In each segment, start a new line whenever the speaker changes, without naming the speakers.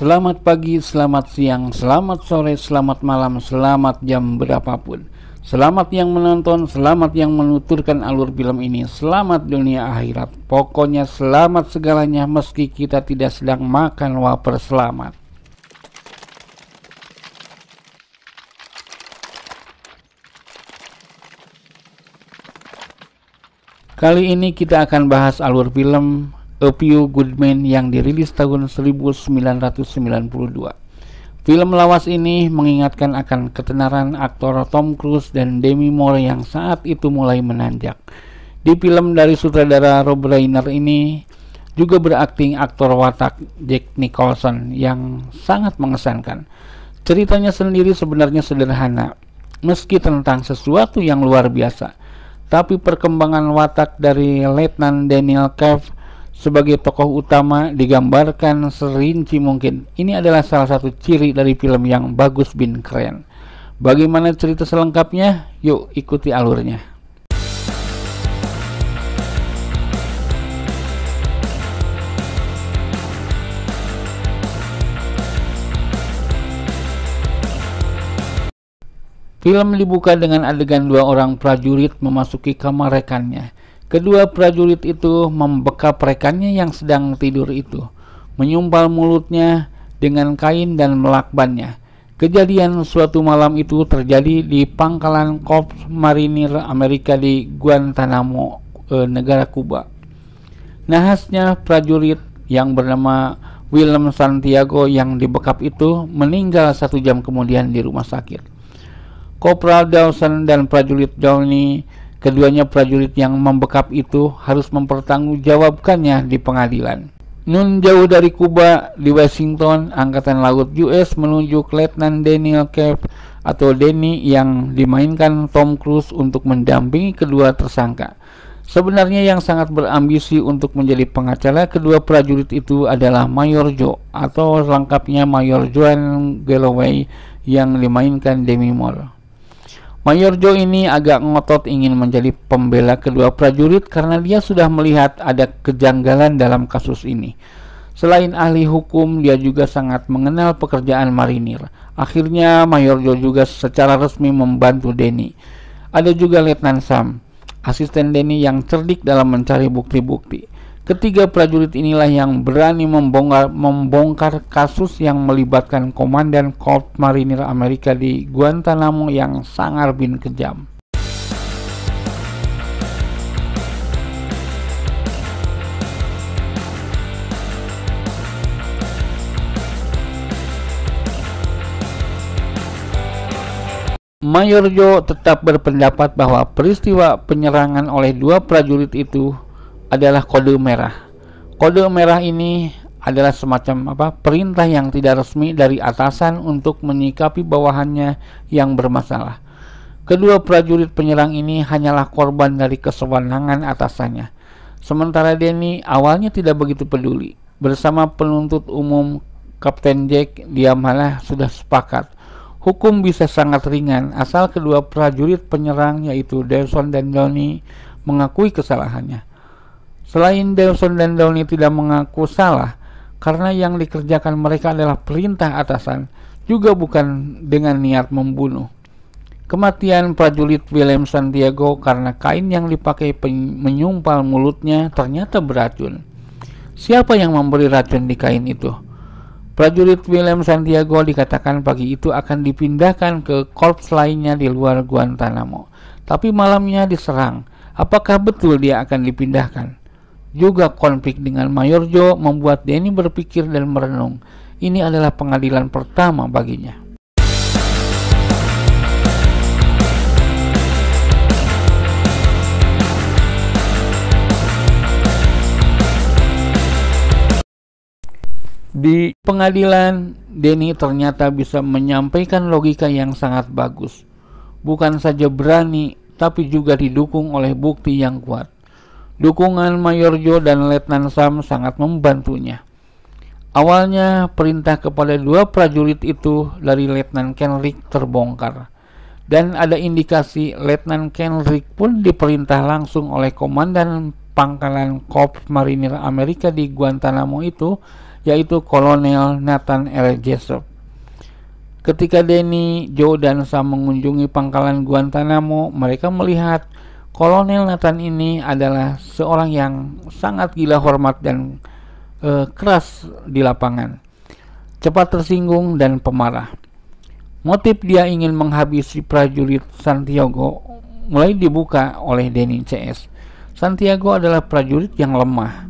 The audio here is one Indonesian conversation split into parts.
Selamat pagi, selamat siang, selamat sore, selamat malam, selamat jam berapapun. Selamat yang menonton, selamat yang menuturkan alur film ini, selamat dunia akhirat. Pokoknya selamat segalanya meski kita tidak sedang makan wafer selamat. Kali ini kita akan bahas alur film A Few Good Men yang dirilis tahun 1992. Film lawas ini mengingatkan akan ketenaran aktor Tom Cruise dan Demi Moore yang saat itu mulai menanjak. Di film dari sutradara Rob Reiner ini juga berakting aktor watak Jack Nicholson yang sangat mengesankan. Ceritanya sendiri sebenarnya sederhana, meski tentang sesuatu yang luar biasa. Tapi perkembangan watak dari Letnan Daniel Craig sebagai tokoh utama digambarkan serinci mungkin. Ini adalah salah satu ciri dari film yang bagus bin keren. Bagaimana cerita selengkapnya? Yuk ikuti alurnya. Film dibuka dengan adegan dua orang prajurit memasuki kamar rekannya. Kedua prajurit itu membekap rekannya yang sedang tidur itu, menyumpal mulutnya dengan kain dan melakbannya. Kejadian suatu malam itu terjadi di pangkalan Korps Marinir Amerika di Guantanamo, negara Kuba. Nahasnya prajurit yang bernama William Santiago yang dibekap itu meninggal 1 jam kemudian di rumah sakit. Kopral Dawson dan prajurit Downey, keduanya prajurit yang membekap itu harus mempertanggungjawabkannya di pengadilan. Nun jauh dari Kuba, di Washington, Angkatan Laut US menunjuk Letnan Daniel Craig atau Denny yang dimainkan Tom Cruise untuk mendampingi kedua tersangka. Sebenarnya yang sangat berambisi untuk menjadi pengacara kedua prajurit itu adalah Mayor Joe atau lengkapnya Mayor Joan Galloway yang dimainkan Demi Moore. Mayor Joe ini agak ngotot ingin menjadi pembela kedua prajurit karena dia sudah melihat ada kejanggalan dalam kasus ini. Selain ahli hukum, dia juga sangat mengenal pekerjaan marinir. Akhirnya Mayor Joe juga secara resmi membantu Denny. Ada juga Letnan Sam, asisten Denny yang cerdik dalam mencari bukti-bukti. Ketiga prajurit inilah yang berani membongkar kasus yang melibatkan Komandan Korps Marinir Amerika di Guantanamo yang sangar bin kejam. Mayor Joe tetap berpendapat bahwa peristiwa penyerangan oleh dua prajurit itu adalah kode merah. Kode merah ini adalah semacam perintah yang tidak resmi dari atasan untuk menyikapi bawahannya yang bermasalah. Kedua prajurit penyerang ini hanyalah korban dari kesewenangan atasannya. Sementara Denny awalnya tidak begitu peduli. Bersama penuntut umum Kapten Jack, dia malah sudah sepakat. Hukum bisa sangat ringan asal kedua prajurit penyerang yaitu Dawson dan Downey mengakui kesalahannya. Selain Dawson dan Downey tidak mengaku salah karena yang dikerjakan mereka adalah perintah atasan, juga bukan dengan niat membunuh. Kematian prajurit William Santiago karena kain yang dipakai menyumpal mulutnya ternyata beracun. Siapa yang memberi racun di kain itu? Prajurit William Santiago dikatakan pagi itu akan dipindahkan ke korps lainnya di luar Guantanamo. Tapi malamnya diserang. Apakah betul dia akan dipindahkan? Juga konflik dengan Mayor Joe membuat Denny berpikir dan merenung. Ini adalah pengadilan pertama baginya. Di pengadilan, Denny ternyata bisa menyampaikan logika yang sangat bagus. Bukan saja berani, tapi juga didukung oleh bukti yang kuat. Dukungan Mayor Joe dan Letnan Sam sangat membantunya. Awalnya perintah kepada dua prajurit itu dari Letnan Kenrick terbongkar. Dan ada indikasi Letnan Kenrick pun diperintah langsung oleh Komandan Pangkalan Korps Marinir Amerika di Guantanamo itu yaitu Kolonel Nathan R. Jessup. Ketika Danny, Joe, dan Sam mengunjungi pangkalan Guantanamo, mereka melihat Kolonel Nathan ini adalah seorang yang sangat gila hormat dan keras di lapangan, cepat tersinggung dan pemarah. Motif dia ingin menghabisi prajurit Santiago mulai dibuka oleh Danny CS. Santiago adalah prajurit yang lemah.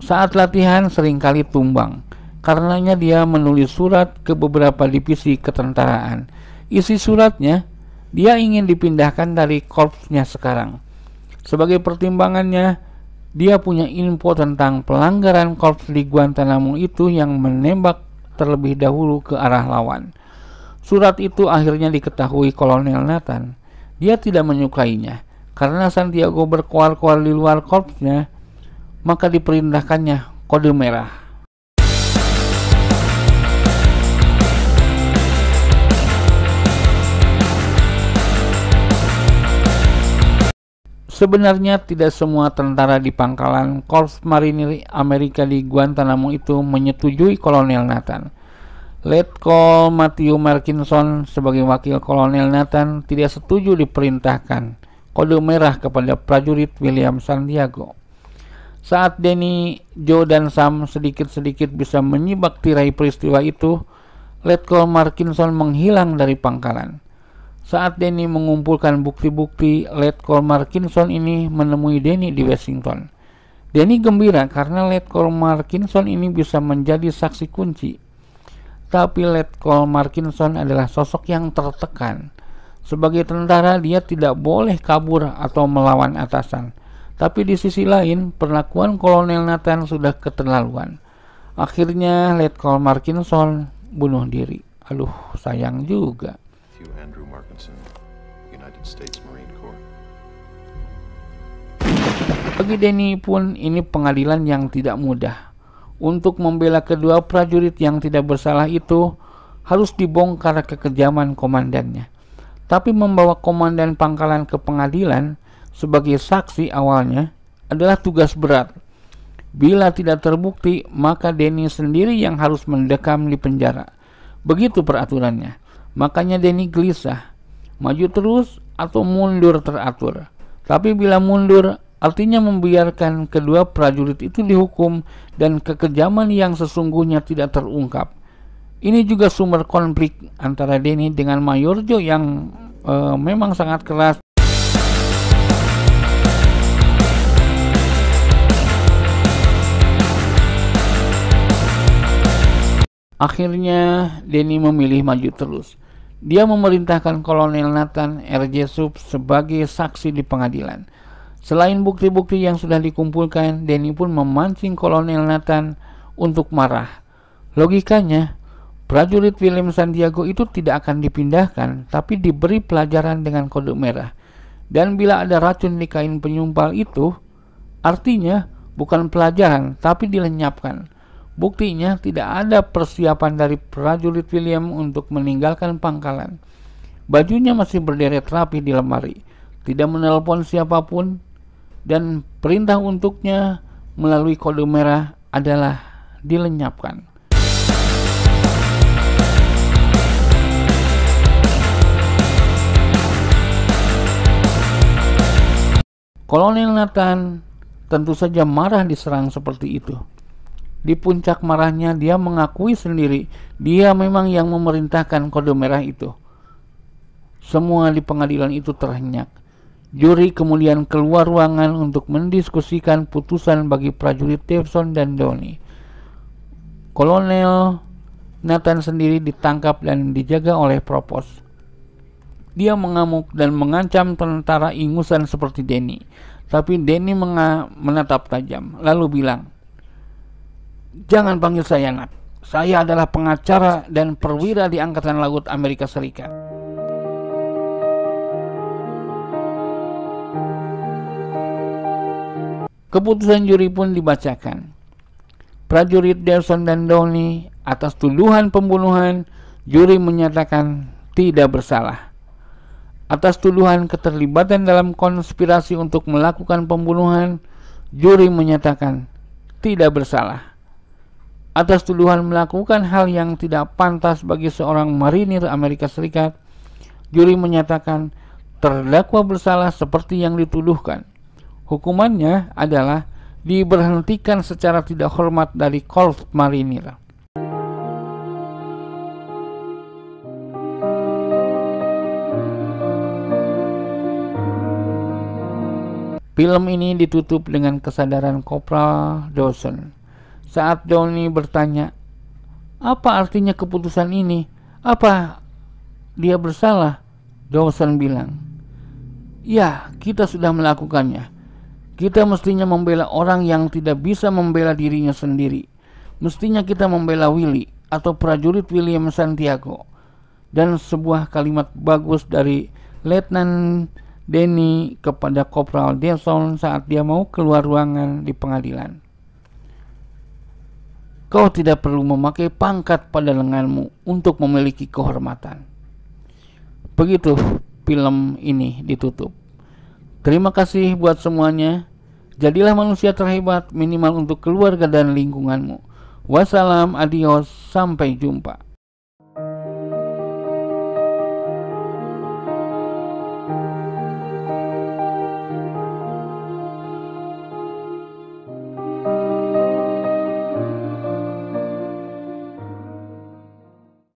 Saat latihan seringkali tumbang. Karenanya dia menulis surat ke beberapa divisi ketentaraan. Isi suratnya, dia ingin dipindahkan dari korpsnya sekarang. Sebagai pertimbangannya, dia punya info tentang pelanggaran korps di Guantanamo itu yang menembak terlebih dahulu ke arah lawan. Surat itu akhirnya diketahui Kolonel Nathan. Dia tidak menyukainya. Karena Santiago berkoar-koar di luar korpsnya, maka diperintahkannya kode merah. Sebenarnya tidak semua tentara di pangkalan Korps Marinir Amerika di Guantanamo itu menyetujui Kolonel Nathan. Letkol Matthew Markinson sebagai wakil Kolonel Nathan tidak setuju diperintahkan kode merah kepada prajurit William Santiago. Saat Danny, Joe, dan Sam sedikit-sedikit bisa menyibak tirai peristiwa itu, Letkol Markinson menghilang dari pangkalan. Saat Danny mengumpulkan bukti-bukti, Letkol Markinson ini menemui Danny di Washington. Danny gembira karena Letkol Markinson ini bisa menjadi saksi kunci. Tapi Letkol Markinson adalah sosok yang tertekan. Sebagai tentara, dia tidak boleh kabur atau melawan atasan. Tapi di sisi lain, perlakuan Kolonel Nathan sudah keterlaluan. Akhirnya Letkol Markinson bunuh diri. Aduh, sayang juga.
Andrew Markinson, United States Marine Corps.
Bagi Danny pun ini pengadilan yang tidak mudah. Untuk membela kedua prajurit yang tidak bersalah itu harus dibongkar kekejaman komandannya. Tapi membawa komandan pangkalan ke pengadilan sebagai saksi awalnya adalah tugas berat. Bila tidak terbukti, maka Danny sendiri yang harus mendekam di penjara. Begitu peraturannya. Makanya Danny gelisah, maju terus atau mundur teratur. Tapi bila mundur, artinya membiarkan kedua prajurit itu dihukum dan kekejaman yang sesungguhnya tidak terungkap. Ini juga sumber konflik antara Danny dengan Mayor Joe yang memang sangat keras. Akhirnya Danny memilih maju terus. Dia memerintahkan Kolonel Nathan R. Jessup sebagai saksi di pengadilan. Selain bukti-bukti yang sudah dikumpulkan, Danny pun memancing Kolonel Nathan untuk marah. Logikanya, prajurit William Santiago itu tidak akan dipindahkan, tapi diberi pelajaran dengan kode merah. Dan bila ada racun di kain penyumpal itu, artinya bukan pelajaran, tapi dilenyapkan. Buktinya tidak ada persiapan dari prajurit William untuk meninggalkan pangkalan. Bajunya masih berderet rapi di lemari, tidak menelpon siapapun, dan perintah untuknya melalui kode merah adalah dilenyapkan. Kolonel Nathan tentu saja marah diserang seperti itu. Di puncak marahnya, dia mengakui sendiri dia memang yang memerintahkan kode merah itu. Semua di pengadilan itu terhenyak. Juri kemudian keluar ruangan untuk mendiskusikan putusan bagi prajurit Davidson dan Downey. Kolonel Nathan sendiri ditangkap dan dijaga oleh Propos. Dia mengamuk dan mengancam tentara ingusan seperti Danny. Tapi Danny menatap tajam, lalu bilang, "Jangan panggil saya Nat. Saya adalah pengacara dan perwira di Angkatan Laut Amerika Serikat." Keputusan juri pun dibacakan. Prajurit Davidson dan Downey atas tuduhan pembunuhan, juri menyatakan tidak bersalah. Atas tuduhan keterlibatan dalam konspirasi untuk melakukan pembunuhan, juri menyatakan tidak bersalah. atas tuduhan melakukan hal yang tidak pantas bagi seorang marinir Amerika Serikat, juri menyatakan terdakwa bersalah seperti yang dituduhkan. Hukumannya adalah diberhentikan secara tidak hormat dari Korps Marinir. Film ini ditutup dengan kesadaran Kopral Dawson saat Downey bertanya, "Apa artinya keputusan ini? Apa dia bersalah?" Dawson bilang, "Ya, kita sudah melakukannya. Kita mestinya membela orang yang tidak bisa membela dirinya sendiri. Mestinya kita membela Willie atau prajurit William Santiago." Dan sebuah kalimat bagus dari Letnan Denny kepada Kopral Dawson saat dia mau keluar ruangan di pengadilan. "Kau tidak perlu memakai pangkat pada lenganmu untuk memiliki kehormatan." Begitu film ini ditutup. Terima kasih buat semuanya. Jadilah manusia terhebat minimal untuk keluarga dan lingkunganmu. Wassalam, adios, sampai jumpa.